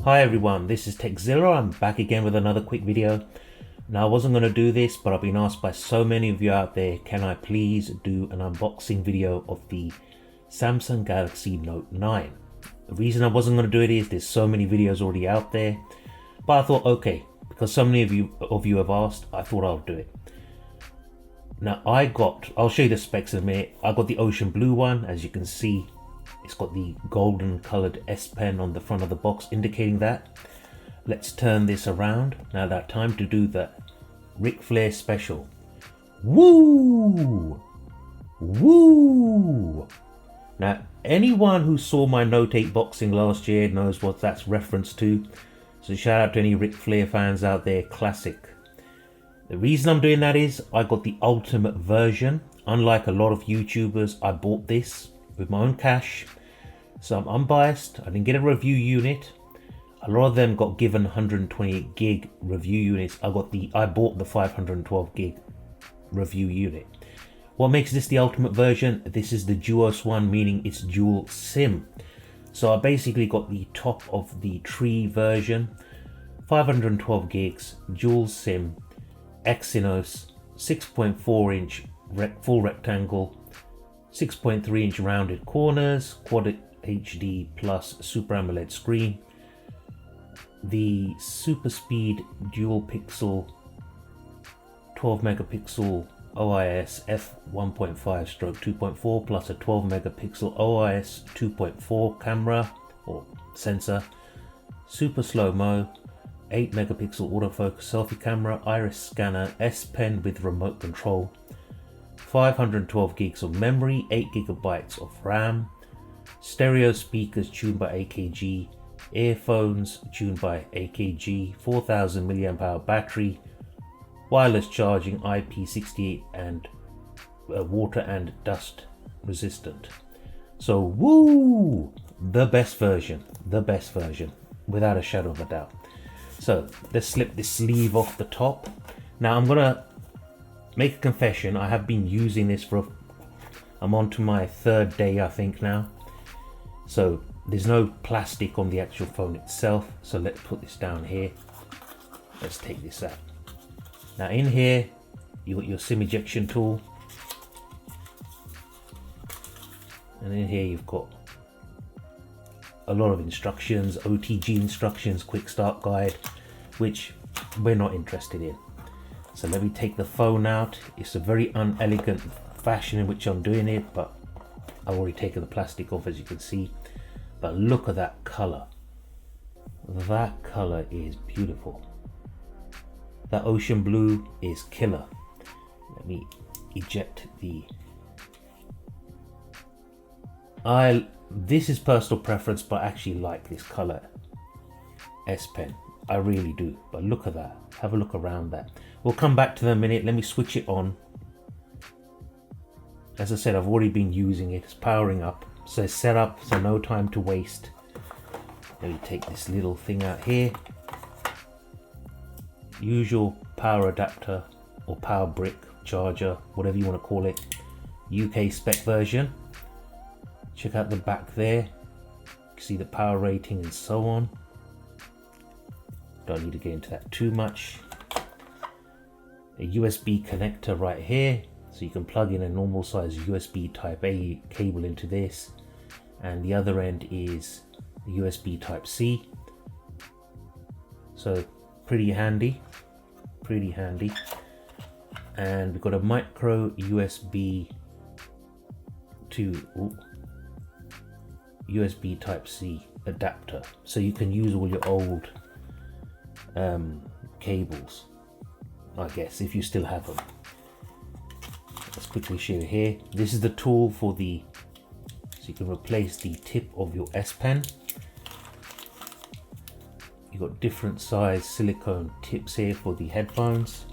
Hi everyone, this is Zilla. I'm back again with another quick video. Now I wasn't going to do this, but I've been asked by so many of you out there, can I please do an unboxing video of the Samsung Galaxy Note 9. The reason I wasn't going to do it is there's so many videos already out there, but I thought okay, because so many of you have asked, I thought I'll do it. Now I'll show you the specs in a minute. I got the ocean blue one. As you can see, it's got the golden colored S Pen on the front of the box indicating that. Let's turn this around. Now that time to do the Ric Flair special. Woo! Woo! Now anyone who saw my Note 8 boxing last year knows what that's reference to. So shout out to any Ric Flair fans out there, classic. The reason I'm doing that is I got the ultimate version. Unlike a lot of YouTubers, I bought this with my own cash. So I'm unbiased. I didn't get a review unit. A lot of them got given 128 gig review units. I bought the 512 gig review unit. What makes this the ultimate version? This is the Duos one, meaning it's dual SIM. So I basically got the top of the tree version, 512 gigs, dual SIM, Exynos, 6.4 inch full rectangle, 6.3 inch rounded corners, Quad HD plus Super AMOLED screen, the super speed dual pixel 12 megapixel OIS f1.5/2.4 plus a 12 megapixel OIS 2.4 camera or sensor, super slow-mo, 8 megapixel autofocus selfie camera, iris scanner, S Pen with remote control, 512 gigs of memory, 8 gigabytes of RAM, stereo speakers tuned by AKG, earphones tuned by AKG, 4000 mAh battery, wireless charging, IP68 and water and dust resistant. So woo, the best version, without a shadow of a doubt. So let's slip this sleeve off the top. Now I'm gonna make a confession. I have been using this I'm on to my third day I think now. So there's no plastic on the actual phone itself. So let's put this down here. Let's take this out. Now in here, you got your SIM ejection tool. And in here you've got a lot of instructions, OTG instructions, quick start guide, which we're not interested in. So let me take the phone out. It's a very unelegant fashion in which I'm doing it, but I've already taken the plastic off, as you can see. But look at that color. That color is beautiful. That ocean blue is killer. Let me eject the... This is personal preference, but I actually like this color S Pen. I really do. But look at that. Have a look around that. We'll come back to that in a minute. Let me switch it on. As I said, I've already been using it. It's powering up. So it's set up, so no time to waste. Let me take this little thing out here. Usual power adapter or power brick charger, whatever you want to call it. UK spec version. Check out the back there. You can see the power rating and so on. Don't need to get into that too much. A USB connector right here, so you can plug in a normal size USB type A cable into this, and the other end is USB type C. So pretty handy. And we've got a micro USB to USB type C adapter, so you can use all your old cables, I guess, if you still have them. Let's quickly show you here. This is the tool for so you can replace the tip of your S Pen. You've got different size silicone tips here for the headphones.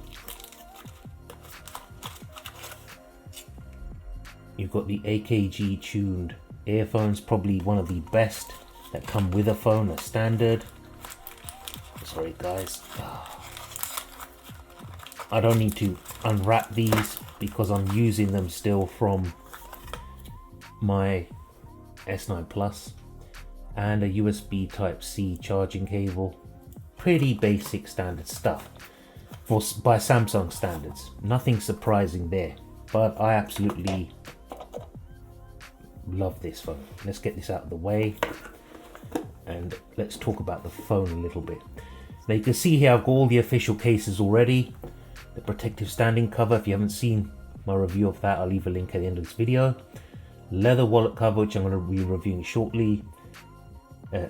You've got the AKG tuned earphones, probably one of the best that come with a phone, a standard. Sorry guys, I don't need to unwrap these because I'm using them still from my S9 Plus. and a USB Type-C charging cable. Pretty basic standard stuff by Samsung standards. Nothing surprising there, but I absolutely love this phone. Let's get this out of the way and let's talk about the phone a little bit. Now you can see here I've got all the official cases already. The protective standing cover, if you haven't seen my review of that, I'll leave a link at the end of this video. Leather wallet cover, which I'm going to be reviewing shortly.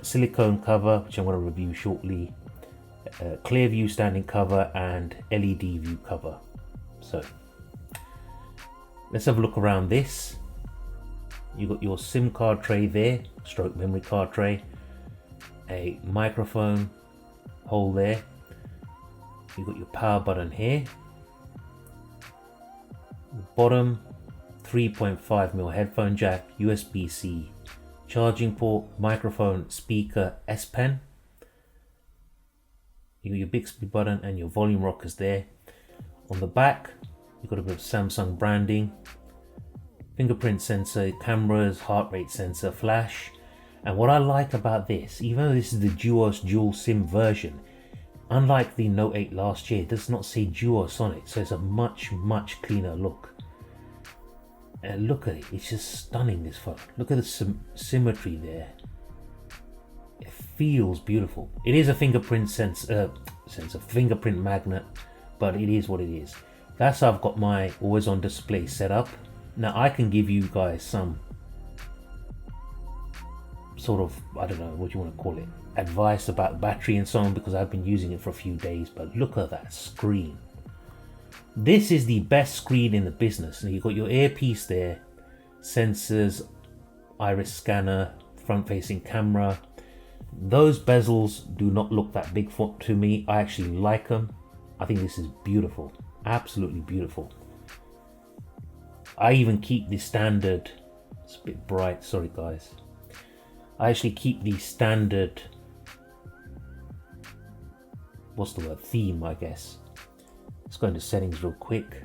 Silicone cover, which I'm going to review shortly. Clear view standing cover and LED view cover. So let's have a look around this. You've got your SIM card tray there, stroke memory card tray, a microphone hole there. You've got your power button here. Bottom 3.5mm headphone jack, USB-C charging port, microphone, speaker, S Pen. You got your Bixby button and your volume rockers there. On the back, you've got a bit of Samsung branding, fingerprint sensor, cameras, heart rate sensor, flash. And what I like about this, even though this is the Duos dual SIM version, unlike the Note 8 last year, it does not say Duos on it, so it's a much cleaner look. And look at it, it's just stunning, this phone. Look at the symmetry there. It feels beautiful. It is a fingerprint fingerprint magnet, but it is what it is. That's how I've got my always on display set up. Now I can give you guys some sort of, I don't know what you want to call it, advice about battery and so on, because I've been using it for a few days, but look at that screen. This is the best screen in the business. Now you've got your earpiece there, sensors, iris scanner, front facing camera. Those bezels do not look that big to me. I actually like them. I think this is beautiful, absolutely beautiful. I even keep the standard, it's a bit bright, sorry guys. I actually keep the standard, what's the word, theme, I guess. Let's go into settings real quick.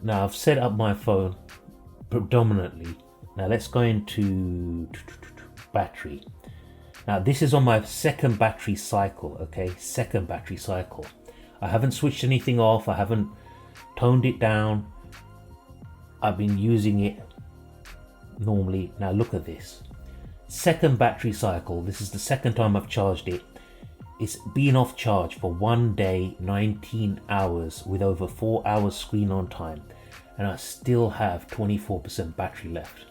Now I've set up my phone predominantly. Now let's go into battery. Now this is on my second battery cycle, okay? Second battery cycle. I haven't switched anything off. I haven't toned it down. I've been using it normally. Now look at this. Second battery cycle. This is the second time I've charged it. It's been off charge for 1 day, 19 hours with over 4 hours screen on time. And I still have 24% battery left.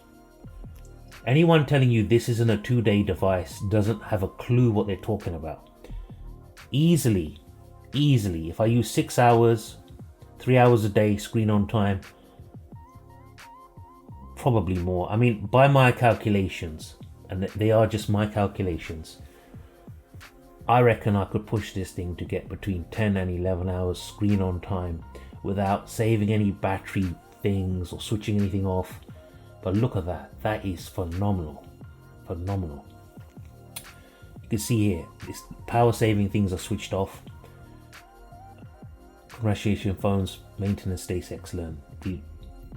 Anyone telling you this isn't a 2-day device doesn't have a clue what they're talking about. Easily, if I use 6 hours, 3 hours a day screen on time, probably more. I mean, by my calculations, and they are just my calculations, I reckon I could push this thing to get between 10 and 11 hours screen on time without saving any battery things or switching anything off. But look at that, that is phenomenal, phenomenal. You can see here, this power saving things are switched off. Congratulations phones, maintenance stays excellent. We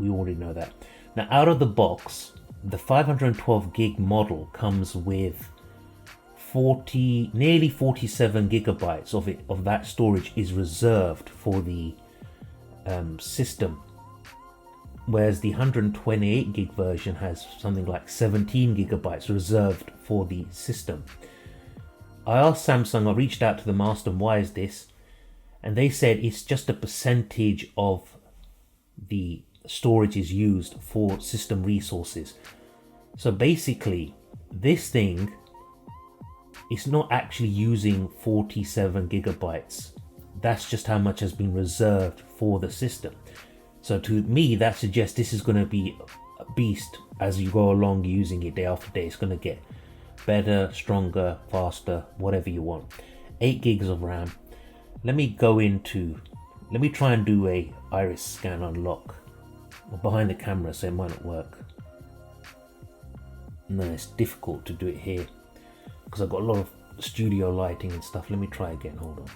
already know that. Now out of the box, the 512 gig model comes with nearly 47 gigabytes of that storage is reserved for the system, whereas the 128 gig version has something like 17 gigabytes reserved for the system. I asked Samsung, I reached out to them, asked them why is this, and they said it's just a percentage of the storage is used for system resources. So basically this thing is not actually using 47 gigabytes. That's just how much has been reserved for the system. So to me, that suggests this is going to be a beast as you go along using it day after day. It's going to get better, stronger, faster, whatever you want. 8 gigs of RAM. Let me try and do a iris scan unlock behind the camera, so it might not work. No, it's difficult to do it here because I've got a lot of studio lighting and stuff. Let me try again, hold on.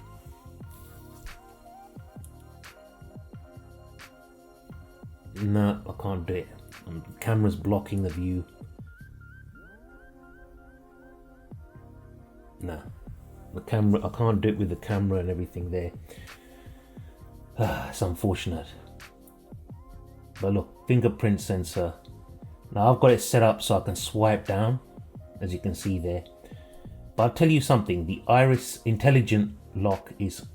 No, I can't do it. The camera's blocking the view. Nah, the camera, I can't do it with the camera and everything there. It's unfortunate. But look, fingerprint sensor. Now I've got it set up so I can swipe down, as you can see there. But I'll tell you something, the iris intelligent lock is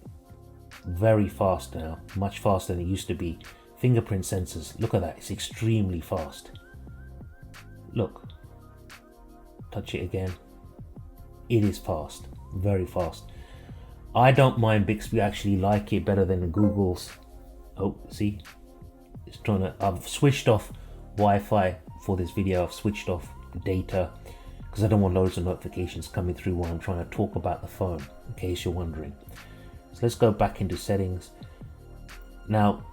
very fast now, much faster than it used to be. Fingerprint sensors, look at that, it's extremely fast. Look, touch it again. It is fast, very fast. I don't mind Bixby, I actually like it better than Google's. Oh, see, it's trying to, I've switched off Wi-Fi for this video, I've switched off data because I don't want loads of notifications coming through while I'm trying to talk about the phone, in case you're wondering. So let's go back into settings. Now,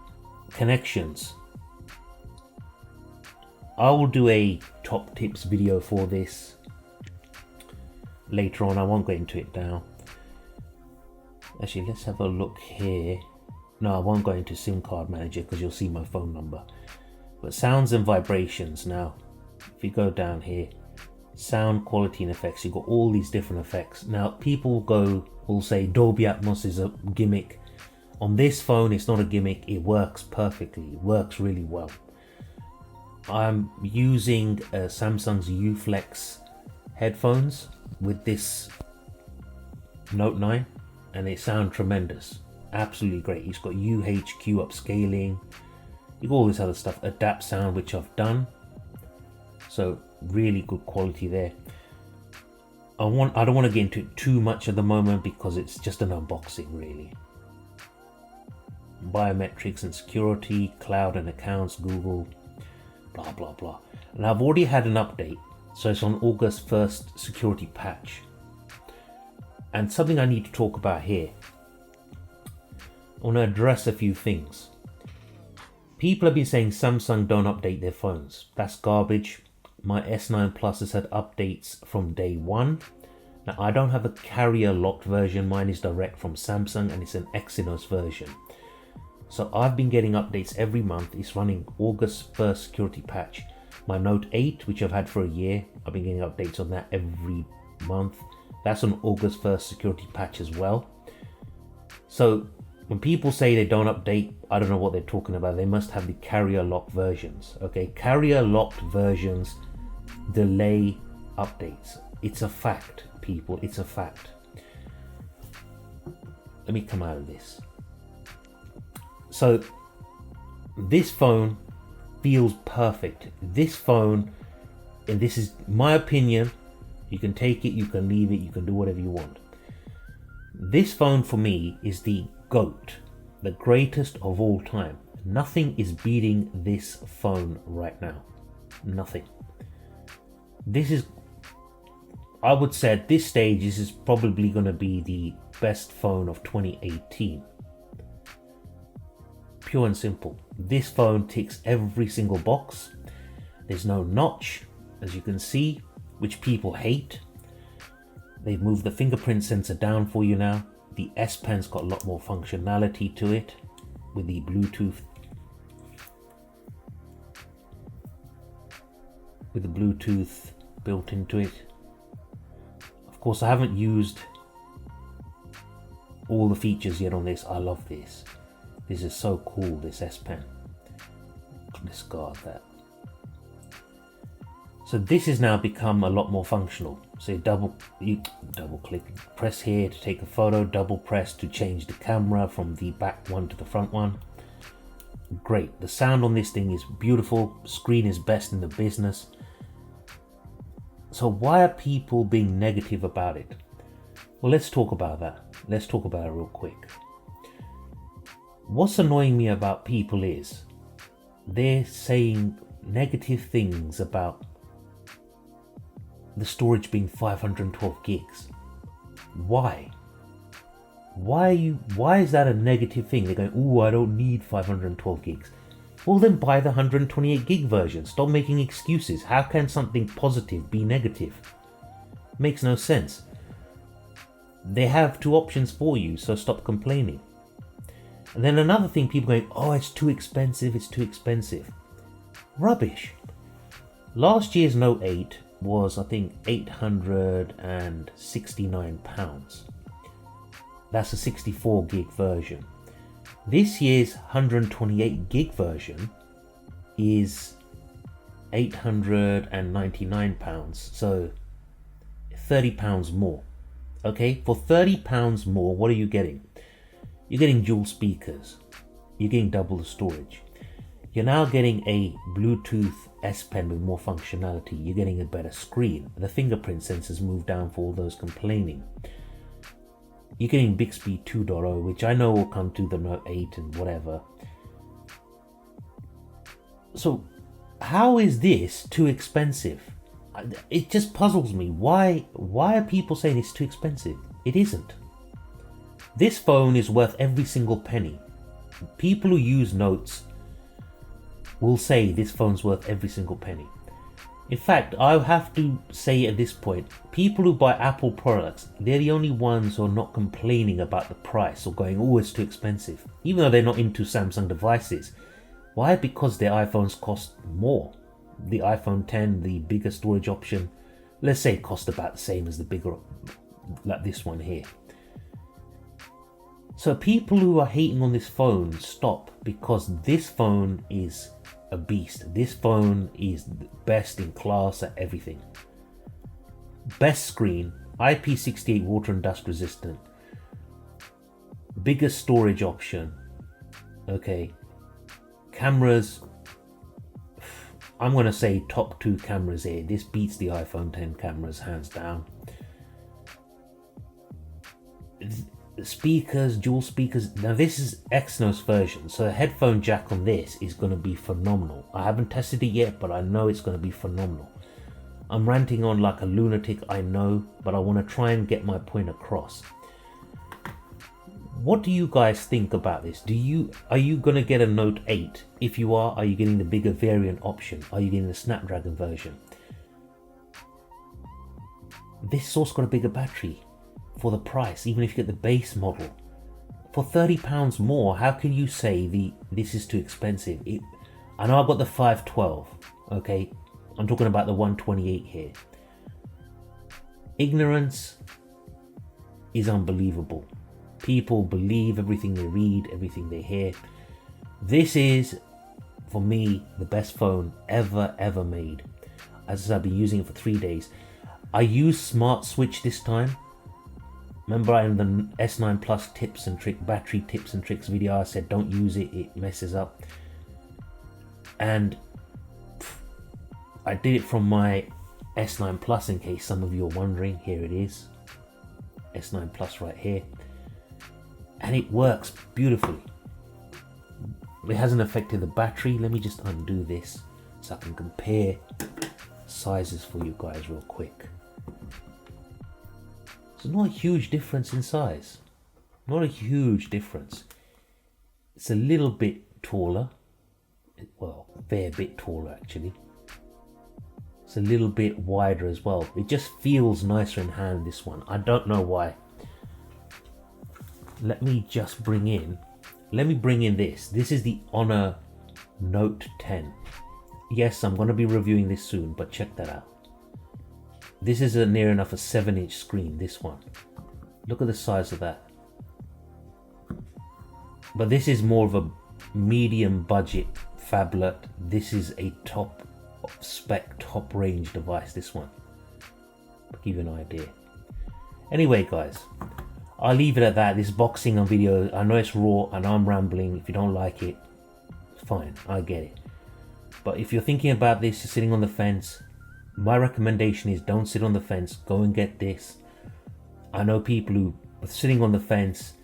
connections. I will do a top tips video for this later on. I won't go into it now. Actually, let's have a look here. No, I won't go into SIM card manager because you'll see my phone number. But sounds and vibrations. Now, if you go down here, sound quality and effects, you've got all these different effects. Now, people will say Dolby Atmos is a gimmick. On this phone, it's not a gimmick. It works perfectly. It works really well. I'm using Samsung's U-Flex headphones with this Note 9 and they sound tremendous. Absolutely great. It's got UHQ upscaling. You got all this other stuff. Adapt sound, which I've done. So really good quality there. I don't want to get into it too much at the moment because it's just an unboxing really. Biometrics and security, cloud and accounts, Google, blah blah blah. And I've already had an update, so it's on August 1st security patch. And something I need to talk about here, I want to address a few things. People have been saying Samsung don't update their phones. That's garbage. My S9 Plus has had updates from day one. Now I don't have a carrier locked version, mine is direct from Samsung and it's an Exynos version. So I've been getting updates every month. It's running August 1st security patch. My Note 8, which I've had for a year, I've been getting updates on that every month. That's on August 1st security patch as well. So when people say they don't update, I don't know what they're talking about. They must have the carrier locked versions. Okay, carrier locked versions delay updates. It's a fact, people. It's a fact. Let me come out of this. So this phone feels perfect. This phone, and this is my opinion, you can take it, you can leave it, you can do whatever you want. This phone for me is the GOAT, the greatest of all time. Nothing is beating this phone right now. Nothing. This is, I would say at this stage, this is probably going to be the best phone of 2018. Pure and simple. This phone ticks every single box. There's no notch, as you can see, which people hate. They've moved the fingerprint sensor down for you now. The S Pen's got a lot more functionality to it with the Bluetooth. With the Bluetooth built into it. Of course, I haven't used all the features yet on this. I love this. This is so cool, this S Pen. Discard that. So this has now become a lot more functional. So you double click, press here to take a photo, double press to change the camera from the back one to the front one. Great. The sound on this thing is beautiful. Screen is best in the business. So why are people being negative about it? Well, let's talk about that. Let's talk about it real quick. What's annoying me about people is they're saying negative things about the storage being 512 gigs. Why? Why is that a negative thing? They're going, oh, I don't need 512 gigs. Well, then buy the 128 gig version. Stop making excuses. How can something positive be negative? Makes no sense. They have two options for you, so stop complaining. And then another thing, people going, oh, it's too expensive, it's too expensive. Rubbish. Last year's Note 8 was, I think, £869. That's a 64 gig version. This year's 128 gig version is £899, so £30 more. Okay, for £30 more, what are you getting? You're getting dual speakers, you're getting double the storage, you're now getting a Bluetooth S Pen with more functionality, you're getting a better screen, the fingerprint sensors moved down for all those complaining, you're getting Bixby 2.0, which I know will come to the Note 8 and whatever. So how is this too expensive? It just puzzles me. Why are people saying it's too expensive? It isn't. This phone is worth every single penny. People who use Notes will say this phone's worth every single penny. In fact, I have to say at this point, people who buy Apple products, they're the only ones who are not complaining about the price or going, oh, it's too expensive. Even though they're not into Samsung devices. Why? Because their iPhones cost more. The iPhone 10, the bigger storage option, let's say it cost about the same as the bigger, like this one here. So people who are hating on this phone, stop, because this phone is a beast. This phone is best in class at everything. Best screen, IP68 water and dust resistant, biggest storage option, okay, cameras, I'm going to say top 2 cameras here. This beats the iPhone 10 cameras hands down. Speakers, dual speakers. Now this is Exynos version, so the headphone jack on this is going to be phenomenal. I haven't tested it yet, but I know it's going to be phenomenal. I'm ranting on like a lunatic, I know, but I want to try and get my point across. What do you guys think about this? Are you going to get a Note 8? If you are you getting the bigger variant option? Are you getting the Snapdragon version? This also got a bigger battery for the price, even if you get the base model. For £30 more, how can you say this is too expensive? I know I've got the 512, okay? I'm talking about the 128 here. Ignorance is unbelievable. People believe everything they read, everything they hear. This is, for me, the best phone ever made. As I said, I've been using it for 3 days. I used Smart Switch this time. Remember in the S9 Plus tips and battery tips and tricks video, I said don't use it, it messes up. And I did it from my S9 Plus, in case some of you are wondering. Here it is, S9 Plus right here. And it works beautifully. It hasn't affected the battery. Let me just undo this so I can compare sizes for you guys real quick. It's not a huge difference in size. Not a huge difference. It's a little bit taller. Well, a fair bit taller actually. It's a little bit wider as well. It just feels nicer in hand, this one. I don't know why. Let me bring in this. This is the Honor Note 10. Yes, I'm going to be reviewing this soon, but check that out. This is near enough a 7-inch screen, this one. Look at the size of that. But this is more of a medium budget phablet. This is a top spec, top range device, this one. To give you an idea. Anyway, guys, I'll leave it at that. This boxing on video, I know it's raw, I know I'm rambling. If you don't like it, fine, I get it. But if you're thinking about this, you're sitting on the fence, my recommendation is don't sit on the fence, go and get this. I know people who are sitting on the fence,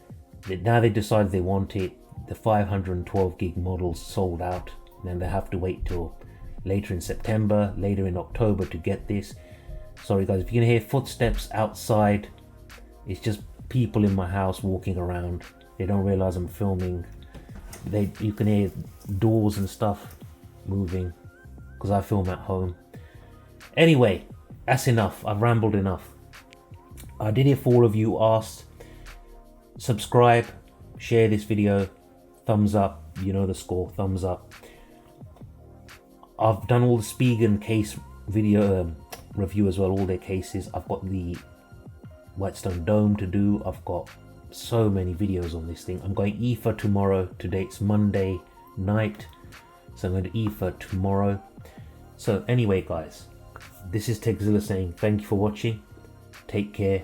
now they decide they want it, the 512 gig models sold out, then they have to wait till later in September, later in October to get this. Sorry guys, if you can hear footsteps outside, it's just people in my house walking around. They don't realize I'm filming. You can hear doors and stuff moving because I film at home. Anyway, that's enough. I've rambled enough. I did it for all of you who asked. Subscribe, share this video, thumbs up, you know the score, thumbs up. I've done all the Spigen case video review as well, all their cases. I've got the Whitestone Dome to do. I've got so many videos on this thing. I'm going IFA tomorrow. Today it's Monday night, so I'm going to IFA tomorrow. So anyway guys, this is Zilla saying thank you for watching, take care,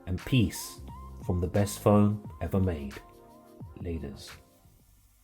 and peace from the best phone ever made. Laters.